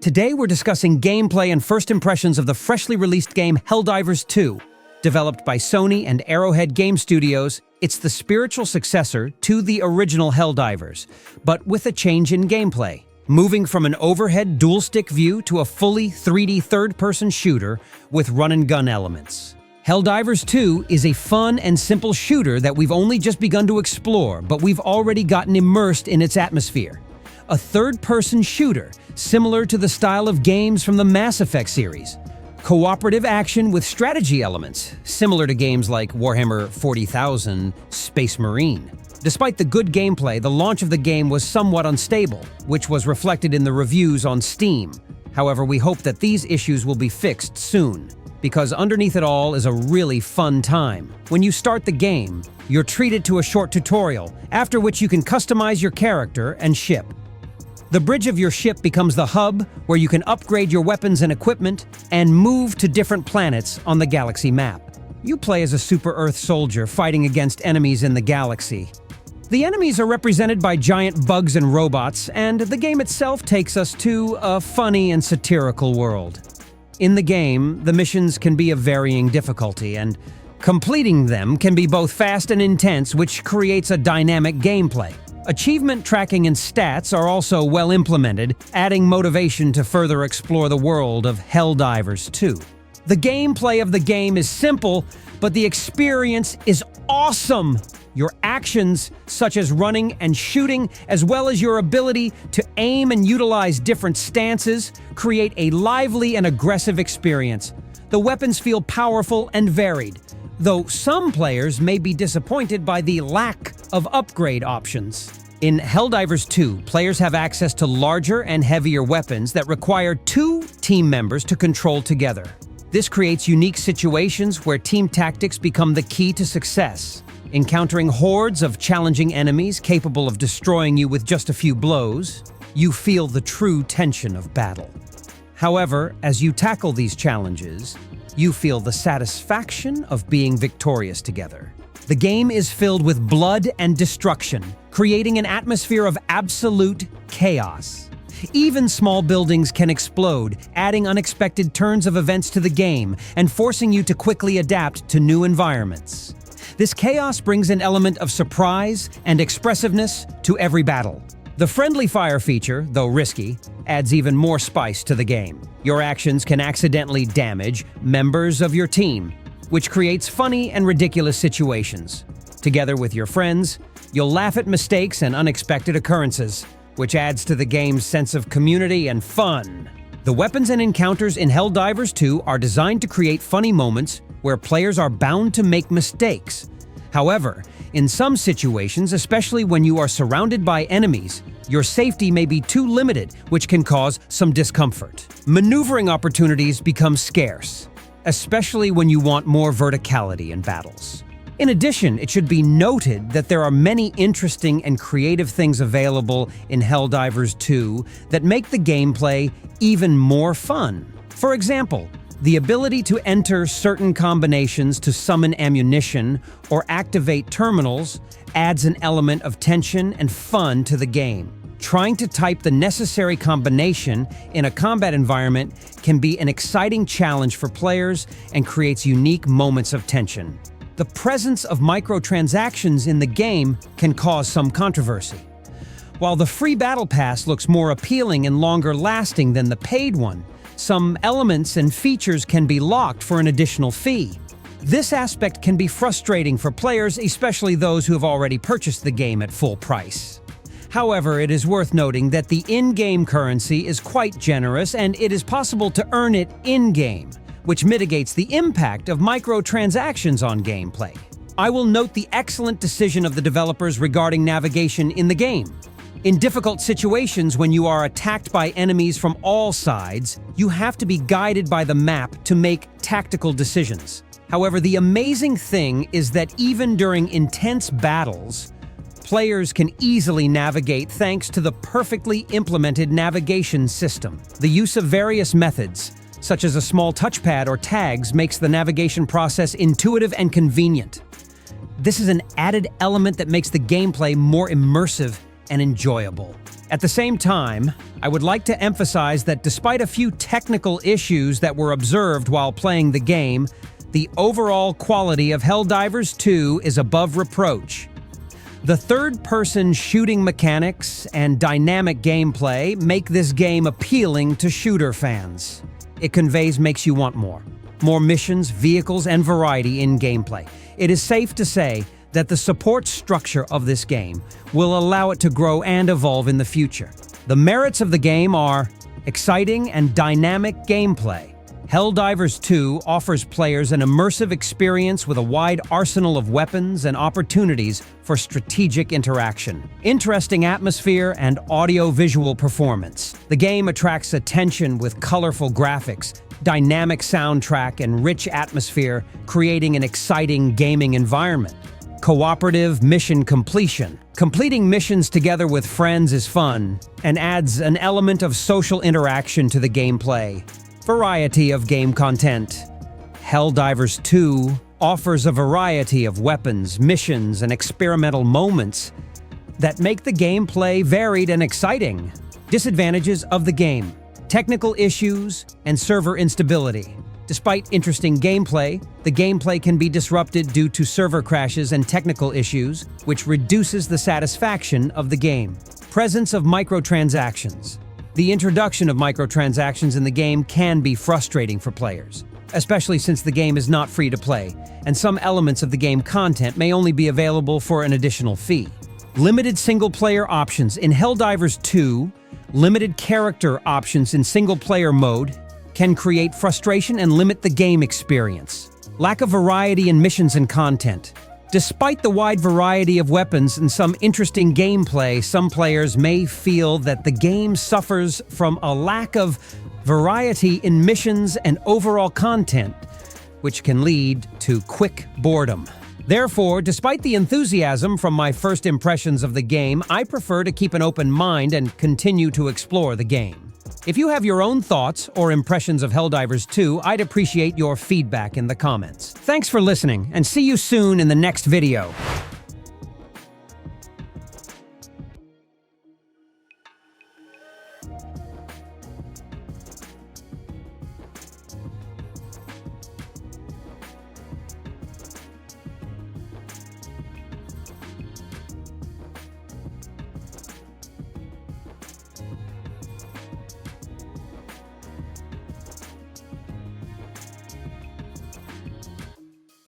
Today we're discussing gameplay and first impressions of the freshly released game Helldivers 2. Developed by Sony and Arrowhead Game Studios, it's the spiritual successor to the original Helldivers, but with a change in gameplay. Moving from an overhead dual-stick view to a fully 3D third-person shooter with run-and-gun elements. Helldivers 2 is a fun and simple shooter that we've only just begun to explore, but we've already gotten immersed in its atmosphere. A third-person shooter, similar to the style of games from the Mass Effect series. Cooperative action with strategy elements, similar to games like Warhammer 40,000: Space Marine. Despite the good gameplay, the launch of the game was somewhat unstable, which was reflected in the reviews on Steam. However, we hope that these issues will be fixed soon, because underneath it all is a really fun time. When you start the game, you're treated to a short tutorial, after which you can customize your character and ship. The bridge of your ship becomes the hub where you can upgrade your weapons and equipment and move to different planets on the galaxy map. You play as a Super Earth soldier fighting against enemies in the galaxy. The enemies are represented by giant bugs and robots, and the game itself takes us to a funny and satirical world. In the game, the missions can be of varying difficulty, and completing them can be both fast and intense, which creates a dynamic gameplay. Achievement tracking and stats are also well implemented, adding motivation to further explore the world of Helldivers 2. The gameplay of the game is simple, but the experience is awesome! Your actions, such as running and shooting, as well as your ability to aim and utilize different stances, create a lively and aggressive experience. The weapons feel powerful and varied, though some players may be disappointed by the lack of upgrade options. In Helldivers 2, players have access to larger and heavier weapons that require two team members to control together. This creates unique situations where team tactics become the key to success. Encountering hordes of challenging enemies capable of destroying you with just a few blows, you feel the true tension of battle. However, as you tackle these challenges, you feel the satisfaction of being victorious together. The game is filled with blood and destruction, creating an atmosphere of absolute chaos. Even small buildings can explode, adding unexpected turns of events to the game and forcing you to quickly adapt to new environments. This chaos brings an element of surprise and expressiveness to every battle. The friendly fire feature, though risky, adds even more spice to the game. Your actions can accidentally damage members of your team, which creates funny and ridiculous situations. Together with your friends, you'll laugh at mistakes and unexpected occurrences, which adds to the game's sense of community and fun. The weapons and encounters in Helldivers 2 are designed to create funny moments where players are bound to make mistakes. However, in some situations, especially when you are surrounded by enemies, your safety may be too limited, which can cause some discomfort. Maneuvering opportunities become scarce, especially when you want more verticality in battles. In addition, it should be noted that there are many interesting and creative things available in Helldivers 2 that make the gameplay even more fun. For example, the ability to enter certain combinations to summon ammunition or activate terminals adds an element of tension and fun to the game. Trying to type the necessary combination in a combat environment can be an exciting challenge for players and creates unique moments of tension. The presence of microtransactions in the game can cause some controversy. While the free battle pass looks more appealing and longer lasting than the paid one, some elements and features can be locked for an additional fee. This aspect can be frustrating for players, especially those who have already purchased the game at full price. However, it is worth noting that the in-game currency is quite generous and it is possible to earn it in-game, which mitigates the impact of microtransactions on gameplay. I will note the excellent decision of the developers regarding navigation in the game. In difficult situations when you are attacked by enemies from all sides, you have to be guided by the map to make tactical decisions. However, the amazing thing is that even during intense battles, players can easily navigate thanks to the perfectly implemented navigation system. The use of various methods, such as a small touchpad or tags, makes the navigation process intuitive and convenient. This is an added element that makes the gameplay more immersive and enjoyable. At the same time, I would like to emphasize that despite a few technical issues that were observed while playing the game, the overall quality of Helldivers 2 is above reproach. The third-person shooting mechanics and dynamic gameplay make this game appealing to shooter fans. It makes you want more. More missions, vehicles, and variety in gameplay. It is safe to say that the support structure of this game will allow it to grow and evolve in the future. The merits of the game are exciting and dynamic gameplay. Helldivers 2 offers players an immersive experience with a wide arsenal of weapons and opportunities for strategic interaction. Interesting atmosphere and audio-visual performance. The game attracts attention with colorful graphics, dynamic soundtrack, and rich atmosphere, creating an exciting gaming environment. Cooperative mission completion. Completing missions together with friends is fun and adds an element of social interaction to the gameplay. Variety of game content. Helldivers 2 offers a variety of weapons, missions, and experimental moments that make the gameplay varied and exciting. Disadvantages of the game. Technical issues and server instability. Despite interesting gameplay, the gameplay can be disrupted due to server crashes and technical issues, which reduces the satisfaction of the game. Presence of microtransactions. The introduction of microtransactions in the game can be frustrating for players, especially since the game is not free to play, and some elements of the game content may only be available for an additional fee. Limited single-player options. In Helldivers 2, limited character options in single-player mode can create frustration and limit the game experience. Lack of variety in missions and content. Despite the wide variety of weapons and some interesting gameplay, some players may feel that the game suffers from a lack of variety in missions and overall content, which can lead to quick boredom. Therefore, despite the enthusiasm from my first impressions of the game, I prefer to keep an open mind and continue to explore the game. If you have your own thoughts or impressions of Helldivers 2, I'd appreciate your feedback in the comments. Thanks for listening, and see you soon in the next video.